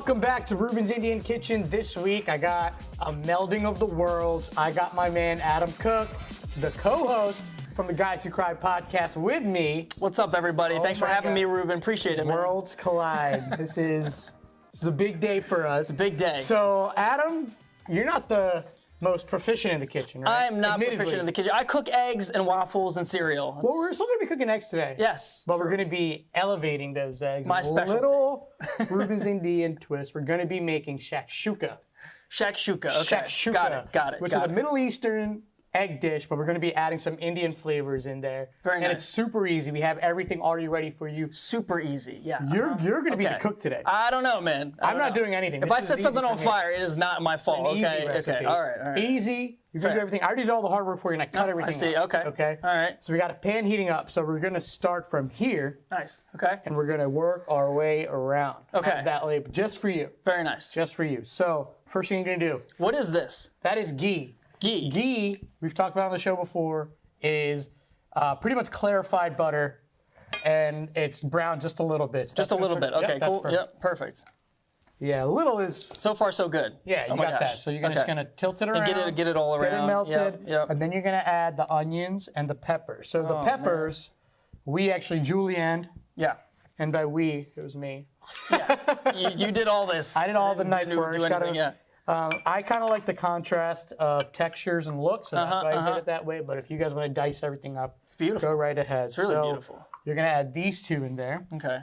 Welcome back to Reuben's Indian Kitchen. This week I got a melding of the worlds. I got my man Adam Cooke, the co-host from the Guys Who Cry podcast with me. What's up, everybody? Thanks for having me, Reuben. Appreciate it, man. Worlds collide. This is a big day for us. It's a big day. So, Adam, you're not the most proficient in the kitchen, right? I am not proficient in the kitchen. I cook eggs and waffles and cereal. Well, we're still going to be cooking eggs today. Yes. But we're going to be elevating those eggs. My specialty. Little Reuben's Indian twist. We're going to be making shakshuka. Shakshuka, okay. Shakshuka. Got it. Which is a Middle Eastern egg dish, but we're going to be adding some Indian flavors in there. Very nice. And it's super easy. We have everything already ready for you. Super easy, yeah. You're going to be the cook today. I don't know, man. I'm not doing anything. If I set something on fire, it is not my fault. It's an easy recipe. Okay. All right. Easy. You're going to do everything. I already did all the hard work for you, and I cut everything I see. up. Okay. All right. So we got a pan heating up. So we're going to start from here. Nice. Okay. And we're going to work our way around. Okay. Have that label just for you. Very nice. Just for you. So first thing you're going to do. What is this? That is ghee. Ghee. Ghee, we've talked about on the show before, is pretty much clarified butter, and it's brown just a little bit. Just a little bit. Okay, cool. Perfect. Yep, perfect. Yeah, a little is. So far, so good. Yeah, you got that. So you're just gonna tilt it around, and get it all around, get it melted, Yep. and then you're gonna add the onions and the peppers. So the peppers, we actually julienned, Yeah. and by we, it was me. Yeah. you did all this. I did all the knife Didn't work. do anything, yeah. I kind of like the contrast of textures and looks, so that's why I did it that way. But if you guys want to dice everything up, It's beautiful. go right ahead. It's really beautiful. You're gonna add these two in there. Okay.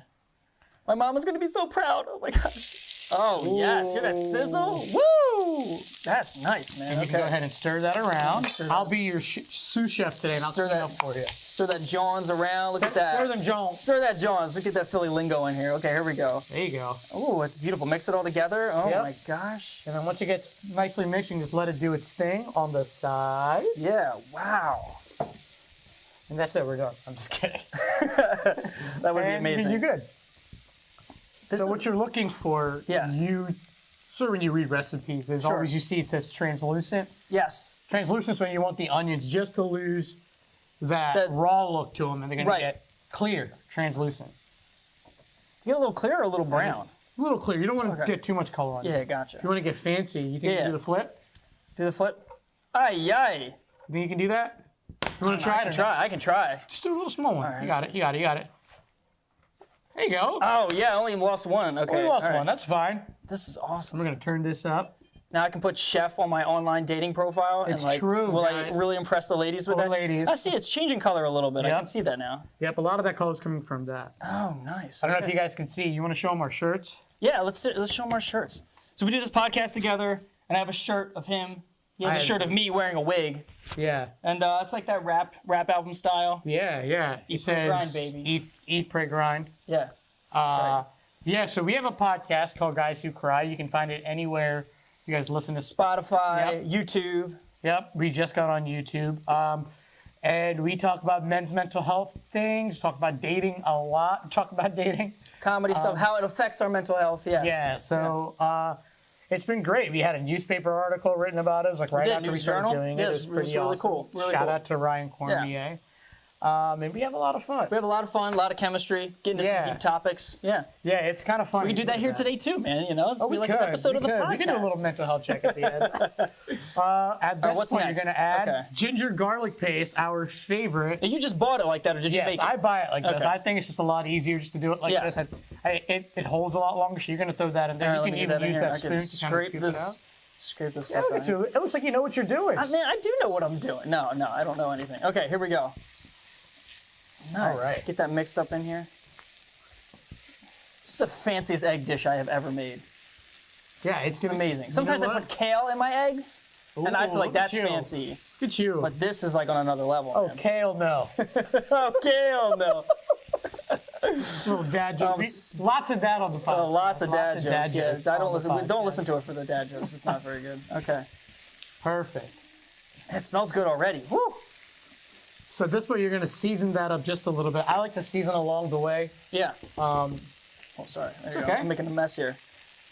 My mom is gonna be so proud. Oh my gosh. Oh yes, hear that sizzle? Woo! That's nice, man. And you can go ahead and stir that around. I'll be your sous chef today, and I'll stir that up for you. Stir that Johns around. Look at that. Stir them Johns. Stir that Johns. Look at that Philly lingo in here. Okay, here we go. There you go. Oh, it's beautiful. Mix it all together. Oh Yep. my gosh. And then once it gets nicely mixed, you can just let it do its thing on the side. Yeah. Wow. And that's it. We're done. I'm just kidding. That would be amazing. You're good. So what you're looking for, so when you read recipes, there's always, you see it says translucent. Yes. Translucent is when you want the onions just to lose that raw look to them, and they're going to get clear, translucent. You get a little clear or a little brown? A little clear. You don't want to get too much color on it. Yeah, gotcha. If you want to get fancy, you can do the flip. Do the flip? Ay. You think you can do that? You want to try it? I can try. Just do a little small one. Right, you got it. There you go. Oh, yeah, I only lost one. Okay. Only lost one. That's fine. This is awesome. We're going to turn this up. Now I can put chef on my online dating profile. It's and true. Will I really impress the ladies with that? Ladies. I see it's changing color a little bit. Yep. I can see that now. Yep, a lot of that color is coming from that. Oh, nice. I don't know if you guys can see. You want to show them our shirts? Yeah, let's show them our shirts. So we do this podcast together, and I have a shirt of him. He has a shirt of me wearing a wig. Yeah. And it's like that rap album style. Yeah. Eat, pray, grind, baby. Eat, pray, grind. Yeah. That's right. Yeah, so we have a podcast called Guys Who Cry. You can find it anywhere you guys listen to Spotify, YouTube. Yep, we just got on YouTube. And we talk about men's mental health things, talk about dating a lot, Comedy stuff, how it affects our mental health, yes. Yeah, so it's been great. We had a newspaper article written about us, like right after we started doing it. It was pretty really awesome. cool. Shout out to Ryan Cormier. Yeah. And we have a lot of fun. We have a lot of fun, a lot of chemistry, getting to some deep topics. Yeah. Yeah, it's kind of fun. We can do that here today too, man. You know, it's be like an episode of the podcast. We can do a little mental health check at the end. At this point, you're going to add ginger garlic paste, our favorite. You just bought it like that, or did you make it? Yes, I buy it like this. I think it's just a lot easier just to do it like this. It holds a lot longer, so you're going to throw that in there. You can even use that spoon to kind of scoop it out. Scrape this stuff out. It looks like you know what you're doing. Man, I do know what I'm doing. No, I don't know anything. Okay, here we go. Nice. All right. Get that mixed up in here. This is the fanciest egg dish I have ever made. Yeah, it's amazing. Sometimes I put kale in my eggs, and I feel like that's fancy. Look at you. But this is like on another level. Oh, man. kale, no. Oh, kale, no. Little dad jokes. Lots of dad on the podcast. Lots of dad jokes. Yeah, don't listen to it for the dad jokes. It's not very good. Okay. Perfect. It smells good already. Woo! So this way you're going to season that up just a little bit. I like to season along the way. Yeah. Oh, sorry. There you go. I'm making a mess here.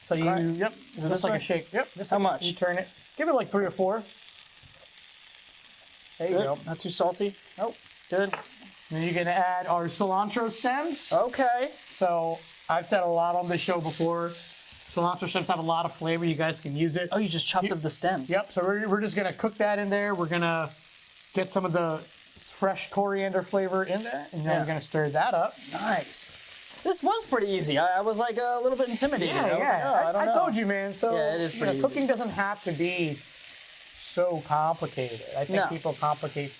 So you, just like a shake. Yep. How much? You turn it. Give it like 3 or 4. There you go. Not too salty. Nope. Good. Then you're going to add our cilantro stems. Okay. So I've said a lot on this show before. Cilantro stems have a lot of flavor. You guys can use it. Oh, you just chopped up the stems. Yep. So we're just gonna cook that in there. We're gonna get some of the fresh coriander flavor in there, and then we're gonna stir that up. Nice. This was pretty easy. I was like a little bit intimidated. I told you, man. So it is pretty easy. Cooking doesn't have to be so complicated. I think people complicate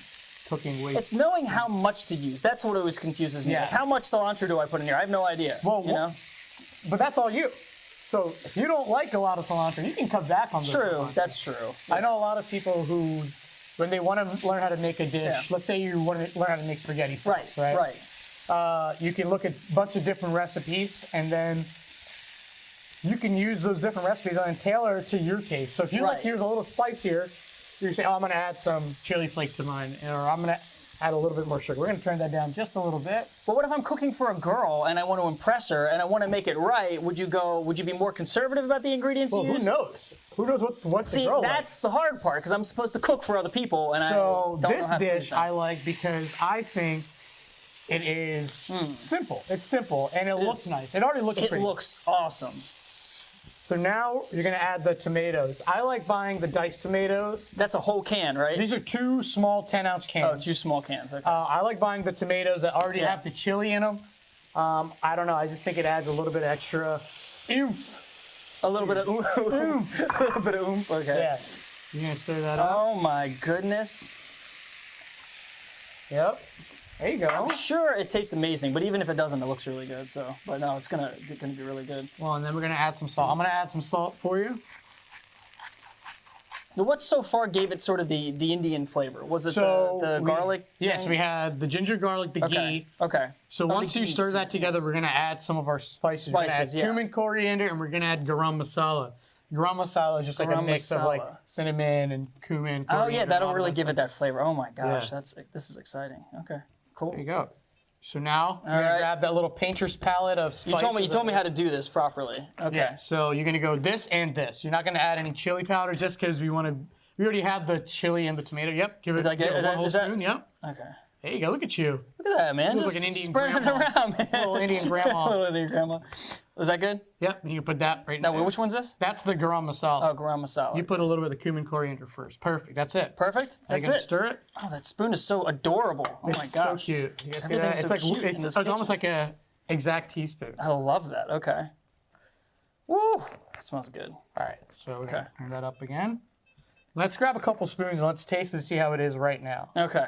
cooking way. It's knowing how much to use. That's what always confuses me. Yeah. Like, how much cilantro do I put in here? I have no idea. Well, you know? But that's all you. So if you don't like a lot of cilantro, you can cut back on the cilantro. That's true. I know a lot of people who, when they want to learn how to make a dish, let's say you want to learn how to make spaghetti sauce, right? You can look at a bunch of different recipes, and then you can use those different recipes and tailor it to your taste. So if you like, here's a little spicier, you say, oh, I'm going to add some chili flakes to mine, or I'm going to add a little bit more sugar. We're going to turn that down just a little bit. But what if I'm cooking for a girl and I want to impress her and I want to make it right? Would you be more conservative about the ingredients you use? Who knows? Who knows what the girl likes? See, that's the hard part, because I'm supposed to cook for other people, and I don't know how to this dish I like because I think it is simple. It's simple, and it looks nice. It already looks pretty. It looks awesome. So now you're going to add the tomatoes. I like buying the diced tomatoes. That's a whole can, right? These are 2 small 10-ounce cans. Oh, 2 small cans. Okay. I like buying the tomatoes that already have the chili in them. I don't know. I just think it adds a little bit extra oomph. A little bit of oomph. A little bit of oomph. Okay. Yeah. You're going to stir that up. Oh, my goodness. Yep. There you go. I'm sure it tastes amazing, but even if it doesn't, it looks really good. So, but no, it's gonna be really good. Well, and then we're gonna add some salt. I'm gonna add some salt for you. Now, what so far gave it sort of the Indian flavor? Was it the garlic? Yes, we had the ginger garlic, the ghee. Okay. So once you stir that together, we're gonna add some of our spices. We're gonna add cumin, coriander, and we're gonna add garam masala. Garam masala is just like a mix of like cinnamon and cumin. Oh yeah, that'll really give it that flavor. Oh my gosh, this is exciting. Okay. Cool. There you go. So now you're gonna grab that little painter's palette of spices. You told me how to do this properly. Okay. Yeah. So you're gonna go this and this. You're not gonna add any chili powder just because we already have the chili and the tomato. Yep. Give it one whole spoon. Yep. Okay. There you go. Look at you. Look at that, man. You look Just like an Indian spreading it around, man. Little Indian grandma. Little Indian grandma. Is that good? Yep. You can put that right now. Wait, which one's this? That's the garam masala. Oh, garam masala. You put a little bit of cumin coriander first. Perfect. That's it. Perfect. That's it. Stir it. Oh, that spoon is so adorable. Oh my gosh. So cute. You guys see that? It's like it's almost like a exact teaspoon. I love that. Okay. Woo! That smells good. All right. So we're gonna turn that up again. Let's grab a couple spoons and let's taste it and see how it is right now. Okay.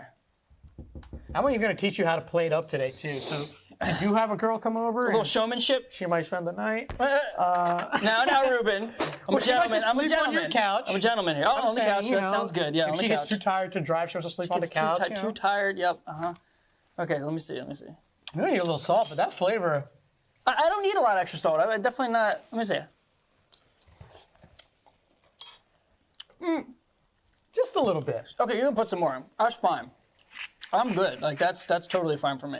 I'm even going to teach you how to plate up today, too. So, did you have a girl come over? A little showmanship? She might spend the night. Now, Reuben. I'm a gentleman. I'm a gentleman. On your couch. I'm a gentleman here. Oh, on the couch. That sounds good. Yeah, on the couch. If she gets too tired to drive, she wants to sleep on the couch. Too tired. Yep. Okay, let me see. You need a little salt, but that flavor. I don't need a lot of extra salt. I definitely not. Let me see. Just a little bit. Okay, you can put some more in. That's fine. I'm good. Like that's totally fine for me.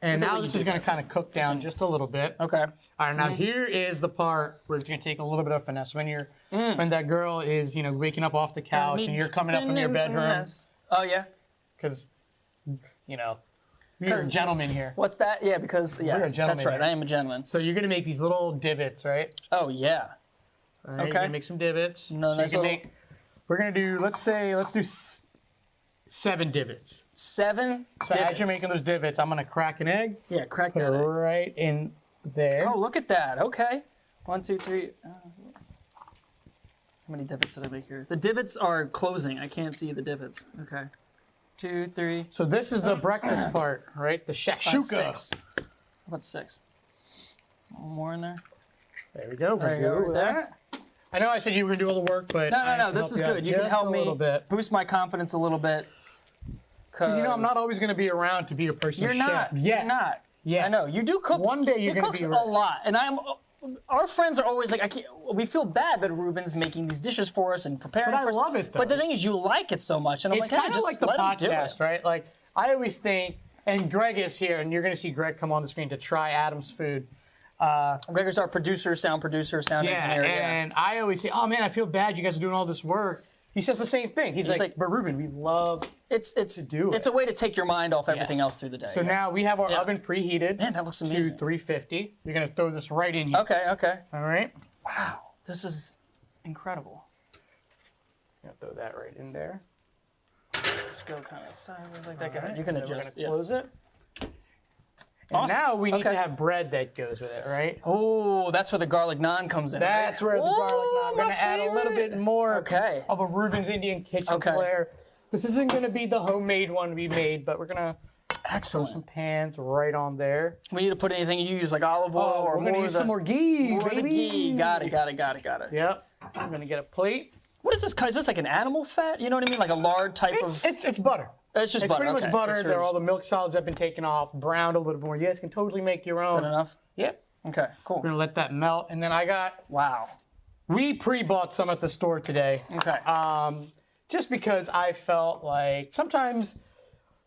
And now this is going to kind of cook down just a little bit. Okay. All right. Now here is the part where it's going to take a little bit of finesse. When when that girl is waking up off the couch and you're coming up from your bedroom. Oh yeah. Because you're a gentleman here. What's that? Yeah, because that's right. I am a gentleman. So you're going to make these little divots, right? Oh yeah. All right, okay. You're going to make some divots. No, nice little... We're going to do. Let's do 7 divots. 7 So divots. as you're making those divots, I'm going to crack an egg. Yeah, crack that egg. Right in there. Oh, look at that. Okay. 1, 2, 3. How many divots did I make here? The divots are closing. I can't see the divots. Okay. 2, 3. So this is the breakfast part, right? The shakshuka. 6. What's 6? One more in there. There we go. There you go. Right there. I know I said you were going to do all the work, but no. This is good. You can help me boost my confidence a little bit. Because I'm not always going to be around to be your personal chef. You're not. Yeah. I know. You do cook. One day you're going to be a lot. And our friends are always like, we feel bad that Reuben's making these dishes for us and preparing for us. But I love it, though. But the thing is, you like it so much. And I'm it's kind of like the podcast, right? Like, I always think, and Greg is here, and you're going to see Greg come on the screen to try Adam's food. Greg is our producer, sound engineer. And I always say, oh man, I feel bad you guys are doing all this work. He says the same thing. He's like, but Reuben, we love it's a way to take your mind off everything else through the day. So now we have our oven preheated. Man, that looks amazing. To 350. You're gonna throw this right in here. Okay. All right. Wow, this is incredible. Gonna throw that right in there. Just go kind of sideways like that. Go ahead. You can adjust. We're gonna close it. And Awesome. now we need to have bread that goes with it, right? Oh, that's where the garlic naan comes in. That's where the garlic naan. I'm gonna add a little bit more of a Reuben's Indian kitchen flair. This isn't gonna be the homemade one we made, but we're gonna throw some pans right on there. We need to put anything you use, like olive oil or we're gonna use some more ghee, baby. The ghee. Got it. Yep. I'm gonna get a plate. What is this? Is this like an animal fat? You know what I mean? Like a lard type of. It's butter. It's just butter. It's pretty much butter. There, all the milk solids have been taken off, browned a little bit more. You guys can totally make your own. Is that enough? Yep. Okay, cool. We're gonna let that melt, and then I got. Wow. We pre-bought some at the store today. Okay. Just because I felt like sometimes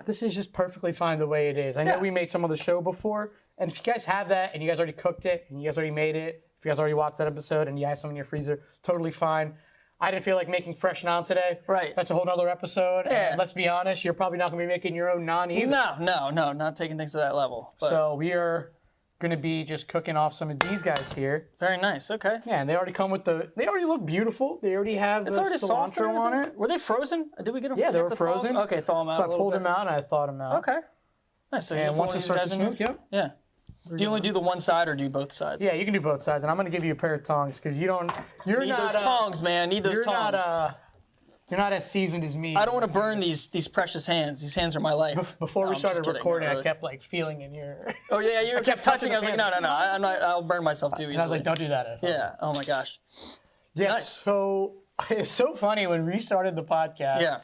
this is just perfectly fine the way it is. I know we made some of the show before, and if you guys have that and you guys already cooked it and you guys already made it, if you guys already watched that episode and you have some in your freezer, totally fine. I didn't feel like making fresh naan today. Right. That's a whole nother episode. Yeah. And let's be honest, you're probably not going to be making your own naan either. No, not taking things to that level. But So we are going to be just cooking off some of these guys here. very nice. Okay. Yeah, and they already come with they already look beautiful. They already have the cilantro on it. Were they frozen? Did we get them? Yeah, they you were have to thaw them? frozen. Okay, thaw them out. So a I little pulled bit. them out and I thawed them out. Okay. Nice. So And once it starts to smoke, Yeah. Do you only do the one side or do you both sides? Yeah, you can do both sides, and I'm gonna give you a pair of tongs because you're Need not those tongs, man. Need those you're tongs. You're not as seasoned as me. I don't want to burn these precious hands. These hands are my life. Before No, we I'm started just kidding, recording, not really. I kept like feeling in your. Oh yeah, you kept touching. touching I was the like, no, pants. I'm not. I'll burn myself too easily. And I was like, don't do that. At home. Yeah. Oh my gosh. Yes. Nice. So it's so funny when we started the podcast. Yeah.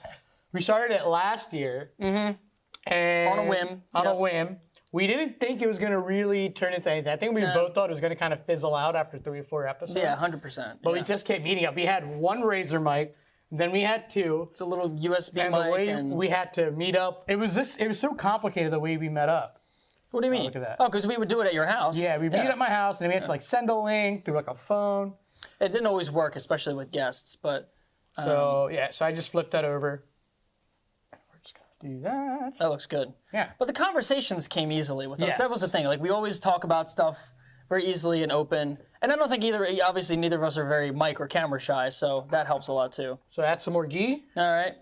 We started it last year. Mm-hmm. And On a whim. On a whim. We didn't think it was going to really turn into anything. I think we both thought it was going to kind of fizzle out after 3 or 4 episodes. Yeah, 100%. But we just kept meeting up. We had one Razor mic, then we had 2. It's a little USB And mic. the way and... we had to meet up, it was so complicated the way we met up. What do you mean? look at that. Oh, because we would do it at your house. Yeah, we meet at my house, and then we had to like send a link through like a phone. It didn't always work, especially with guests, but So so I just flipped that over. We're just gonna do that. that looks good. Yeah. But the conversations came easily with us. Yes. That was the thing. Like we always talk about stuff very easily and open. And I don't think obviously neither of us are very mic or camera shy, so that helps a lot too. So add some more ghee. All right.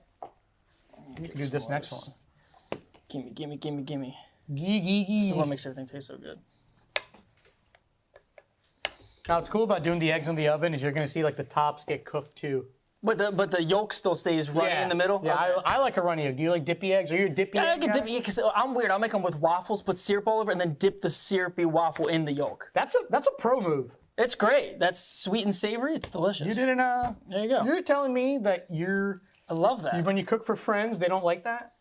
You can do this next one. Gimme. Ghee. This is what makes everything taste so good. Now what's cool about doing the eggs in the oven is you're gonna see like the tops get cooked too. But the yolk still stays runny in the middle? Yeah, Okay. I like a runny egg. Do you like dippy eggs? Are you a dippy I egg like a guy? dip, because I'm weird. I'll make them with waffles, put syrup all over, and then dip the syrupy waffle in the yolk. That's a pro move. It's great. That's sweet and savory. It's delicious. You didn't There you go. You're telling me that I love that. when you cook for friends, they don't like that?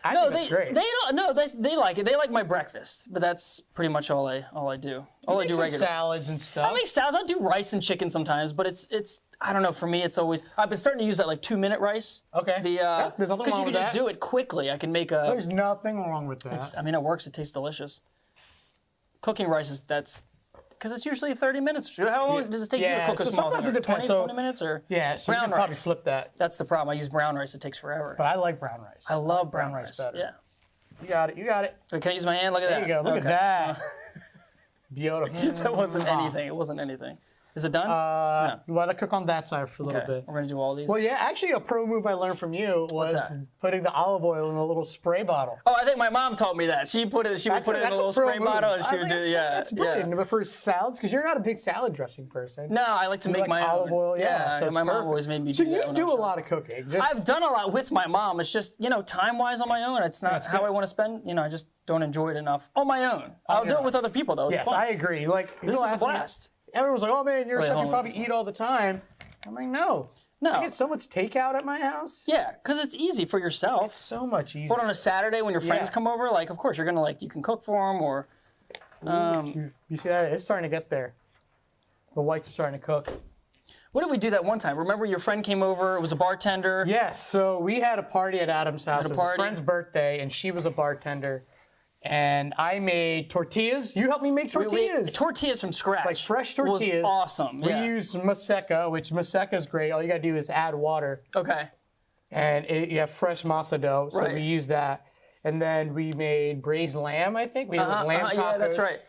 I No, think that's great. they don't. No, they like it. They like my breakfast, but that's pretty much all I do. All I do Make some regularly. salads and stuff. I make salads. I do rice and chicken sometimes, but it's I don't know. For me, it's always I've been starting to use that like 2-minute rice. Okay. Because There's nothing you wrong can with just that. do it quickly. I can make a. There's nothing wrong with that. I mean, it works. It tastes delicious. Cooking rice that's because it's usually 30 minutes. How long does it take you to cook a so small sometimes thing? it depends. 20 minutes or Yeah, so you brown can probably rice. flip that. That's the problem. I use brown rice. It takes forever. But I like brown rice. I love brown brown rice. rice better. Yeah. You got it. So can I use my hand? Look at There that. you go. Look Okay. at that. Beautiful. That wasn't anything. It wasn't anything. Is it done? You want to cook on that side for a little okay. bit. We're gonna do all these. Well, yeah, actually, a pro move I learned from you was that? putting the olive oil in a little spray bottle. Oh, I think my mom taught me that. She would put it in a little spray bottle, and she would do it. Yeah, That's brilliant. But for salads, because you're not a big salad dressing person. No, I like to make like my olive own. oil, yeah. So my mom perfect. always made me So do you that. when I do was a young. lot of cooking. Just, I've done a lot with my mom. It's just time-wise on my own. It's not how I want to spend. I just don't enjoy it enough on my own. I'll do it with other people though. It's yes, fun. I agree. Like This is a blast. Everyone's like, "Oh man, you're a chef. hold You on. probably eat all the time." I'm like, "No, No. I get so much takeout at my house. Yeah, because it's easy for yourself. So much easier." But on a Saturday when your friends Yeah. come over, like of course you're gonna you can cook for them or. You see that? It's starting to get there. The whites are starting to cook. What did we do that one time? Remember your friend came over? It was a bartender. Yes, so we had a party at Adam's house. It was a party. friend's birthday, and she was a bartender. And I made tortillas. You helped me make tortillas. Tortillas from scratch. Like fresh tortillas. Was awesome. We Yeah. use maseca, which maseca is great. All you gotta do is add water. Okay. And you have fresh masa dough, so Right. we use that. And then we made braised lamb, I think. We did lamb tacos. Yeah, that's right.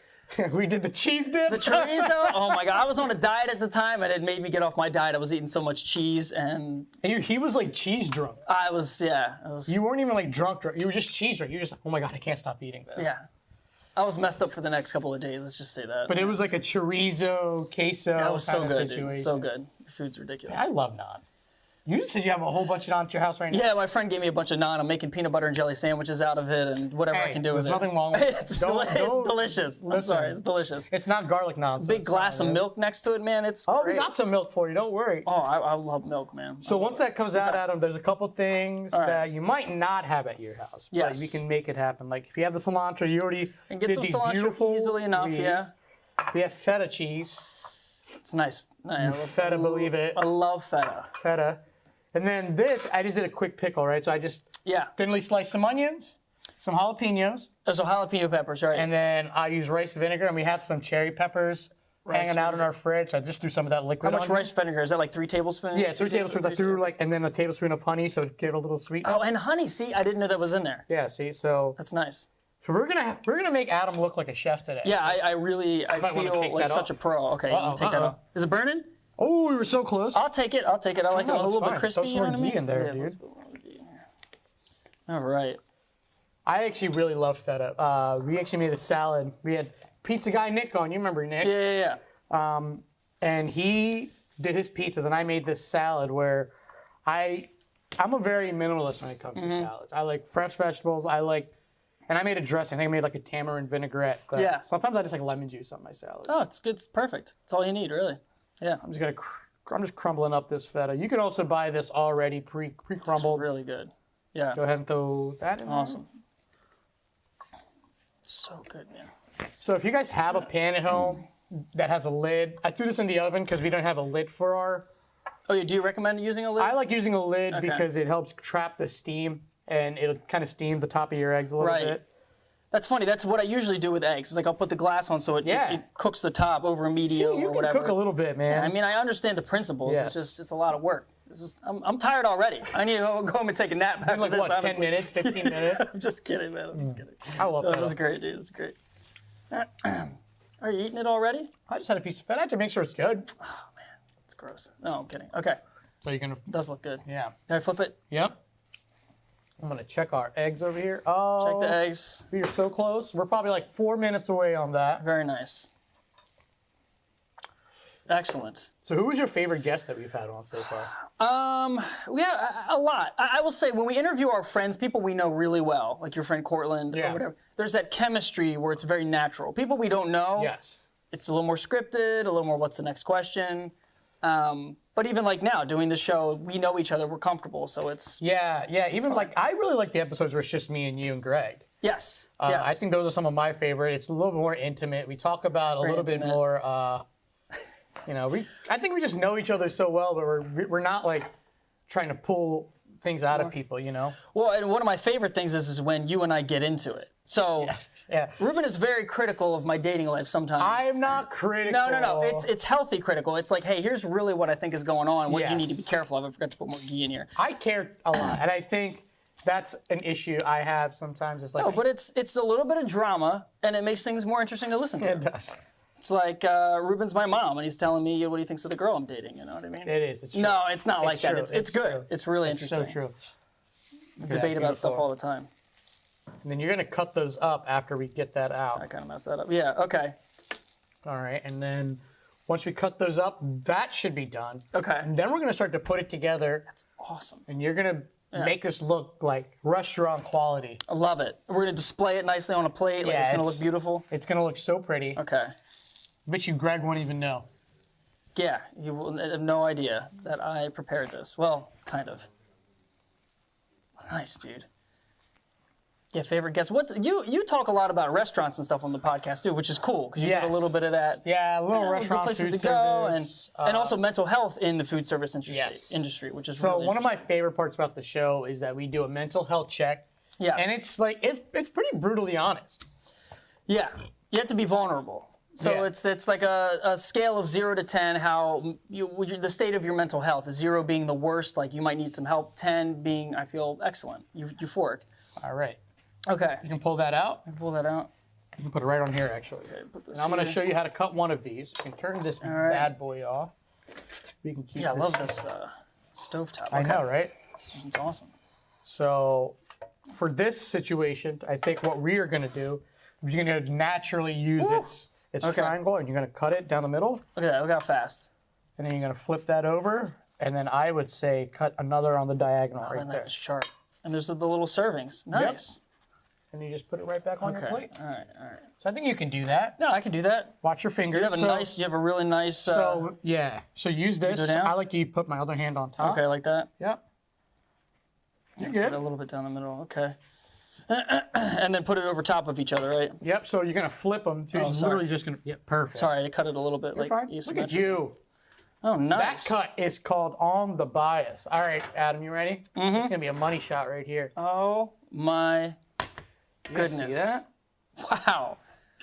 We did the cheese dip. The chorizo, oh my God. I was on a diet at the time, and it made me get off my diet. I was eating so much cheese, and He was like cheese drunk. I was. You weren't even like drunk. You were just cheese drunk. You were just like, oh my God, I can't stop eating this. Yeah. I was messed up for the next couple of days, let's just say that. But it was like a chorizo, queso that was so kind of good, situation. dude. So good. Your food's ridiculous. I love naan. You said you have a whole bunch of naan at your house right now? Yeah, my friend gave me a bunch of naan. I'm making peanut butter and jelly sandwiches out of it and whatever I can do with it. There's nothing wrong with it. It's delicious. I'm sorry, it's delicious. It's not garlic naan. So Big glass of milk next to it, man. It's Oh, great. we got some milk for you. Don't worry. Oh, I love milk, man. So once that comes out, Adam, there's a couple things right. that you might not have at your house. Yes. But we can make it happen. Like if you have the cilantro, you already And get did some these cilantro beautiful easily enough, leaves. yeah. We have feta cheese. It's nice. I love Feta, believe it. I love feta. Feta. And then this, I just did a quick pickle, right? So I just Yeah. thinly sliced some onions, some jalapenos, So jalapeno peppers, right? and then I used rice vinegar, and we had some cherry peppers hanging out in our fridge. I just threw some of that liquid How much on rice vinegar? Is that like 3 tablespoons? Yeah, 3 tablespoons. I threw and then a tablespoon of honey, so it gave it a little sweetness. Oh, and honey. See, I didn't know that was in there. Yeah, see, so That's nice. we're gonna make Adam look like a chef today. Yeah, I really might wanna feel take like that such a off. pro. Okay, you Uh-oh, take that uh-oh. off. Is it burning? Oh, we were so close. I'll take it. I like it a it's little bit fine. crispy. Throw some You know more what I mean? ghee in there, Yeah, dude. let's put a little ghee in here. All right. I actually really love feta. We actually made a salad. We had pizza guy Nick on. You remember Nick? Yeah. And he did his pizzas, and I made this salad where I'm a very minimalist when it comes to salads. I like fresh vegetables. And I made a dressing. I think I made like a tamarind vinaigrette. But Yeah. sometimes I just like lemon juice on my salad. Oh, it's good. It's perfect. It's all you need, really. Yeah. I'm just crumbling up this feta. You can also buy this already pre-crumbled. Really good. Yeah. Go ahead and throw that in there. Awesome. So good, man. So if you guys have a pan at home that has a lid, I threw this in the oven because we don't have a lid for our. Oh, yeah. Do you recommend using a lid? I like using a lid Okay. because it helps trap the steam and it'll kind of steam the top of your eggs a little Right. bit. That's funny. That's what I usually do with eggs. It's like I'll put the glass on so it cooks the top over a medium You or can whatever. cook a little bit, man. I mean, I understand the principles. Yes. It's a lot of work. I'm tired already. I need to go home and take a nap after like this. what, 10 honestly. minutes, 15 minutes? I'm just kidding, man. I'm just kidding. I love This is feta. great, dude. This is great. Are you eating it already? I just had a piece of feta. I had to make sure it's good. It's gross. No, I'm kidding. Okay. So you're gonna, Does look good. yeah. Can I flip it? Yep. I'm gonna check our eggs over here. Oh, Check the eggs. we are so close. We're probably like 4 minutes away on that. Very nice. Excellent. So who was your favorite guest that we've had on so far? Yeah, a lot. I will say when we interview our friends, people we know really well, like your friend Cortland Yeah. or whatever, there's that chemistry where it's very natural. People we don't know, Yes. it's a little more scripted, a little more what's the next question. But even like now, doing the show, we know each other, we're comfortable, so it's, Yeah. Even like, I really like the episodes where it's just me and you and Greg. yes. I think those are some of my favorite. It's a little more intimate. We talk about a little bit intimate. more. I think we just know each other so well, but we're not like trying to pull things out of people. Well, and one of my favorite things is when you and I get into it. So Yeah. Reuben is very critical of my dating life sometimes. I am not critical. No. It's healthy critical. It's like, hey, here's really what I think is going on and what you need to be Yes. careful of. I forgot to put more ghee in here. I care a lot, and I think that's an issue I have sometimes. It's like No, but it's a little bit of drama, and it makes things more interesting to listen to. it does. It's like Reuben's my mom, and he's telling me what he thinks of the girl I'm dating. You know what I mean? It is. It's true. No, it's not like that. true. It's good. true. It's really It's interesting. so true. Debate about stuff all the time. And then you're gonna cut those up after we get that out. I kind of messed that up. Yeah. Okay. All right, and then once we cut those up, that should be done. Okay. And then we're gonna start to put it together, Awesome. and you're gonna make this look like restaurant quality. I love it. We're gonna display it nicely on a plate. Like Yeah, it's gonna it's- look beautiful. It's gonna look so pretty. Okay. Bet you Greg won't even know. Yeah, you will have no idea that I prepared this. Well, kind of. Nice, dude. Yeah, favorite guest. You talk a lot about restaurants and stuff on the podcast too, which is cool because you get a little bit of that. Yeah, a little Good restaurant places food to go, service. and also mental health in the food service Yes. industry, which is So really one of my interesting. favorite parts about the show is that we do a mental health check. Yeah. And it's like it's pretty brutally honest. Yeah, you have to be vulnerable. So Yeah. it's like a scale of 0 to 10, how the state of your mental health. 0 being the worst, like you might need some help. 10 being I feel excellent, euphoric. All right. Okay. You can pull that out. Pull that out. You can put it right on here, actually. Okay, put this And I'm going to here. show you how to cut one of these. You can turn this bad boy off. We can keep Yeah, I this. love this stovetop. I know, right? It's awesome. So for this situation, I think what we are going to do is you're going to naturally use its triangle, and you're going to cut it down the middle. Look at that. Look how fast. And then you're going to flip that over. And then I would say cut another on the diagonal right And there. that's sharp. And there's the little servings. Nice. And you just put it right back on your plate. All right. So I think you can do that. No, I can do that. Watch your fingers. You have a really nice. So use this. go down? I like to put my other hand on top. Okay, like that. Yep. You're Put good. it a little bit down the middle. Okay. And then put it over top of each other, right? Yep. So you're gonna flip them. So you're literally just gonna. Yeah, perfect. Sorry, I cut it a little bit. You're fine. Look at you. Oh, nice. That cut is called on the bias. All right, Adam, you ready? Mm-hmm. It's gonna be a money shot right here. Oh my goodness. See that? Wow.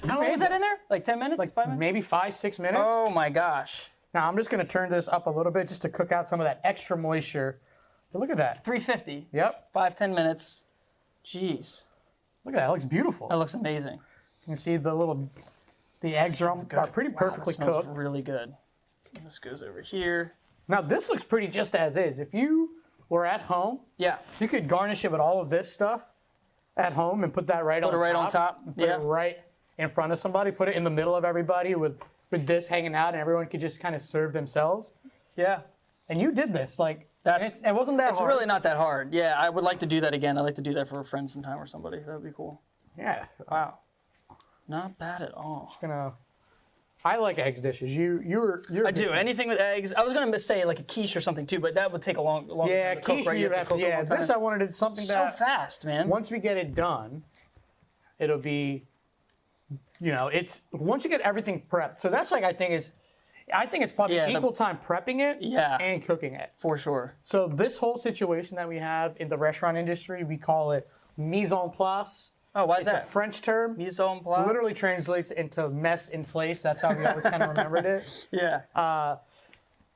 How long was that in there? Like 10 minutes? Like 5 minutes? maybe 5-6 minutes. Oh my gosh. Now I'm just gonna turn this up a little bit just to cook out some of that extra moisture. But look at that. 350. Yep. 5-10 minutes. Jeez. Look at that. It looks beautiful. That looks amazing. You can see the eggs are pretty perfectly Wow, that smells cooked. really good. And this goes over here. Now this looks pretty just as is. If you were at home, Yeah. you could garnish it with all of this stuff at home and put that right on top. Put it right on top. Put it right in front of somebody. Put it in the middle of everybody with this hanging out, and everyone could just kind of serve themselves. Yeah. And you did this. Like, That's it wasn't that It's hard. really not that hard. Yeah, I would like to do that again. I'd like to do that for a friend sometime or somebody. That would be cool. Yeah. Wow. Not bad at all. I like eggs dishes. You're I do. Anything with eggs. I was going to say like a quiche or something too, but that would take a long time to cook, quiche. right? You have to cook a long time. This I wanted something so that fast, man. once we get it done, it'll be, it's once you get everything prepped. So that's like I think it's probably equal time prepping it and cooking it. For sure. So this whole situation that we have in the restaurant industry, we call it mise en place. Oh, why is It's that? a French term. Mise en place? Literally translates into mess in place. That's how we always kind of remembered it. Yeah.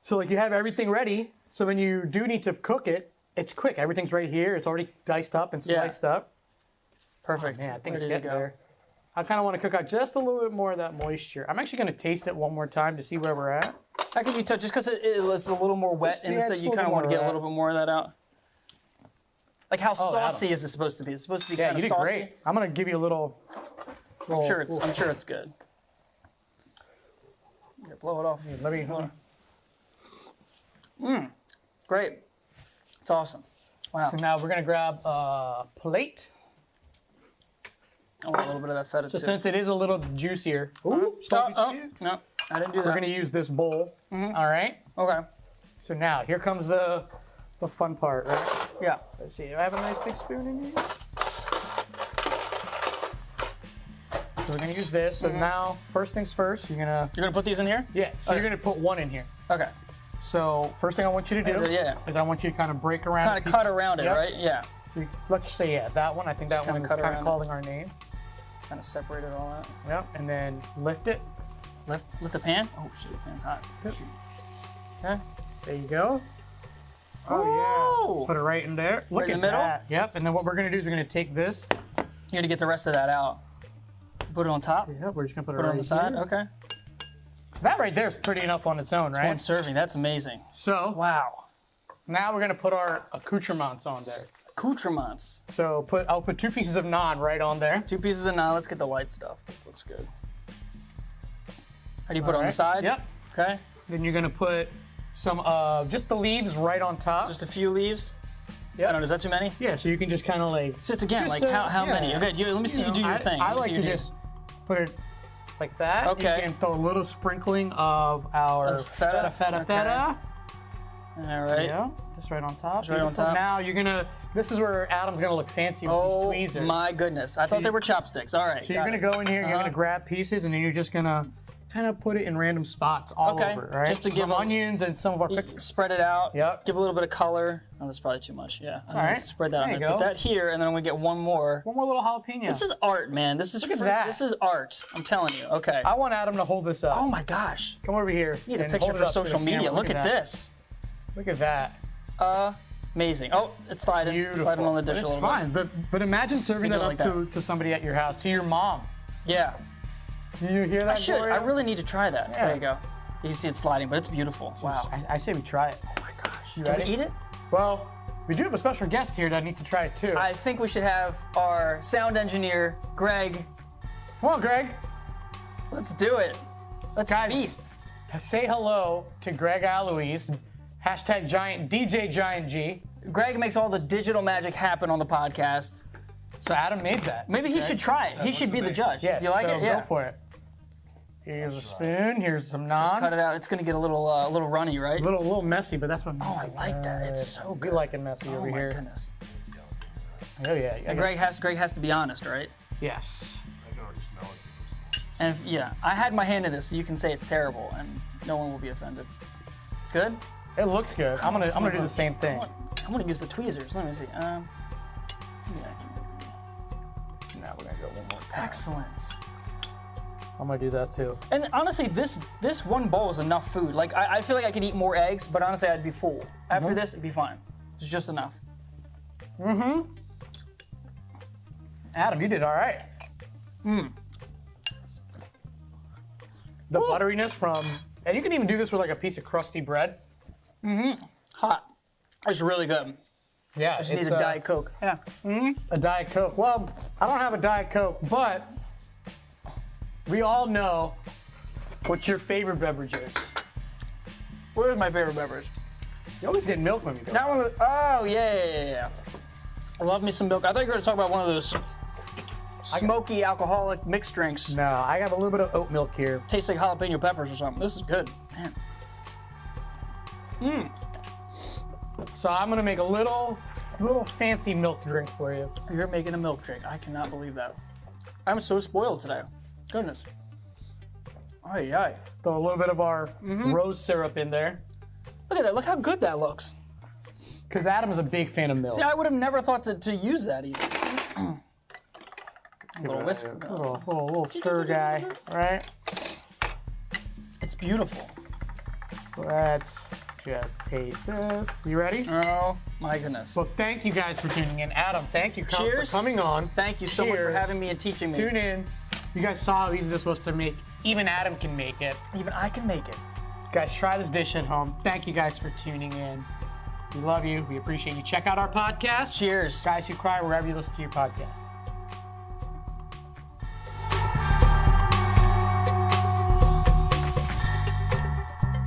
So like you have everything ready. So when you do need to cook it, it's quick. Everything's right here. It's already diced up and sliced up. Perfect. Man, I think it's Ready to getting go. there. I kind of want to cook out just a little bit more of that moisture. I'm actually going to taste it one more time to see where we're at. How can you touch? Just because it's a little more wet, and so just a you kind little of want to more get a wet. little bit more of that out. Like how saucy Adam. is it supposed to be? It's supposed to be Yeah, kind you of did saucy. great. I'm going to give you a little. I'm sure it's good. Yeah, blow it off. Let me. Great. It's awesome. Wow. So now we're going to grab a plate. I want a little bit of that feta So too. since it is a little juicier, slightly juicier, No, I didn't do that. we're going to use this bowl. All right. Okay. So now here comes the fun part, right? Yeah. Let's see. Do I have a nice big spoon in here? So we're gonna use this. So now, first things first, you're gonna put these in here? So you're gonna put one in here. Okay. So first thing I want you to do is I want you to kind of break around. Kind of cut around it, right? Yeah. So let's say that one. I think that one is cut kind of around calling our name. Kind of separate it all out. Yep. And then lift it. Lift the pan. Oh shit, the pan's hot. Yep. Shoot. Okay. There you go. Oh yeah. Put it right in there. Look Right in at the middle? that. Yep. And then what we're gonna do is we're gonna take this. You're gonna get the rest of that out. Put it on top. Yeah. We're just gonna put it Put it right on the side. here. Okay. That right there is pretty enough on its own, right? One serving. That's amazing. So Wow. now we're gonna put our accoutrements on there. Accoutrements. So I'll put 2 pieces of naan right on there. 2 pieces of naan. Let's get the white stuff. This looks good. How do you put it on the side? Yep. Okay. Then you're gonna put some just the leaves right on top. Just a few leaves. Yep. I don't know. Is that too many? Yeah. So you can just kind of like. Just again, Just, like how many? yeah. Okay. Let me see you do your thing. I Let me like see to you do- just put it like that. Okay. You can throw a little sprinkling of our Of feta? feta. Okay. All right. Yeah. Just right on top. Just right on Beautiful. top. Now you're gonna. This is where Adam's gonna look fancy with Oh these tweezers. my goodness! I thought they were chopsticks. All right. So you're gonna go in here. You're gonna grab pieces, and then you're just gonna kind of put it in random spots all over, right? Just to some give onions and some of our pickles. Spread it out. Yep. Give a little bit of color. Oh, that's probably too much. Yeah. All right. Spread that. There I'm you gonna go. put that here, and then I'm gonna get one more. One more little jalapeno. This is art, man. This is Look at that. This is art. I'm telling you. Okay. I want Adam to hold this up. Oh my gosh. Come over here. Need a and picture hold it for up to social the media. camera. Look at that. this. Look at that. Amazing. Oh, it's sliding. Beautiful. Sliding on the dish It's a little fine, but imagine serving Think that of up it like to somebody at your house, to your mom. bit. Yeah. Do you hear that? I should. Gloria? I really need to try that. Yeah. There you go. You can see it sliding, but it's beautiful. Wow. I say we try it. Oh my gosh. You Can ready? we eat it? Well, we do have a special guest here that needs to try it too. I think we should have our sound engineer, Greg. Come on, Greg. Let's do it. Let's Guys. feast. Say hello to Greg Aloise, hashtag Giant DJ Giant G. Greg makes all the digital magic happen on the podcast. So Adam made that. Maybe he should try it. He should be the judge. Yeah. Do you like so it? Yeah. Go for it. Here's a spoon. Here's some naan. Cut it out. It's gonna get a little runny, right? A little messy, but that's what. Oh, I like that. It's so We good. like it messy Oh over my here. goodness. Oh yeah. And Greg has to be honest, right? Yes. I can already smell it. And yeah, I had my hand in this, so you can say it's terrible, and no one will be offended. Good. It looks good. I'm gonna do the same thing. I'm gonna use the tweezers. Let me see. Yeah. Now we're gonna go one more time. Excellent. I'm gonna do that too. And honestly, this one bowl is enough food. Like I feel like I could eat more eggs, but honestly, I'd be full. After this, it'd be fine. It's just enough. Adam, you did all right. The butteriness from, and you can even do this with like a piece of crusty bread. Hot. It's really good. Yeah, I just need a Diet Coke. Yeah. a Diet Coke. Well, I don't have a Diet Coke, but we all know what your favorite beverage is. What is my favorite beverage? You always get milk when you go. That one. Oh yeah. I love me some milk. I thought you were gonna talk about one of those smoky alcoholic mixed drinks. No, I got a little bit of oat milk here. Tastes like jalapeno peppers or something. This is good, man. So I'm gonna make a little fancy milk drink for you. You're making a milk drink. I cannot believe that. I'm so spoiled today. Goodness. Ay, ay. Throw a little bit of our rose syrup in there. Look at that. Look how good that looks. Because Adam is a big fan of milk. See, I would have never thought to use that either. A little whisk. Little stir guy, right? It's beautiful. Let's just taste this. You ready? Oh my goodness. Well, thank you guys for tuning in. Adam, thank you for Cheers. coming on. Thank you so much for Cheers. having me and teaching me. Tune in. You guys saw how easy this was to make. Even Adam can make it. Even I can make it. Guys, try this dish at home. Thank you guys for tuning in. We love you. We appreciate you. Check out our podcast. Cheers. Guys Who Cry, wherever you listen to your podcast.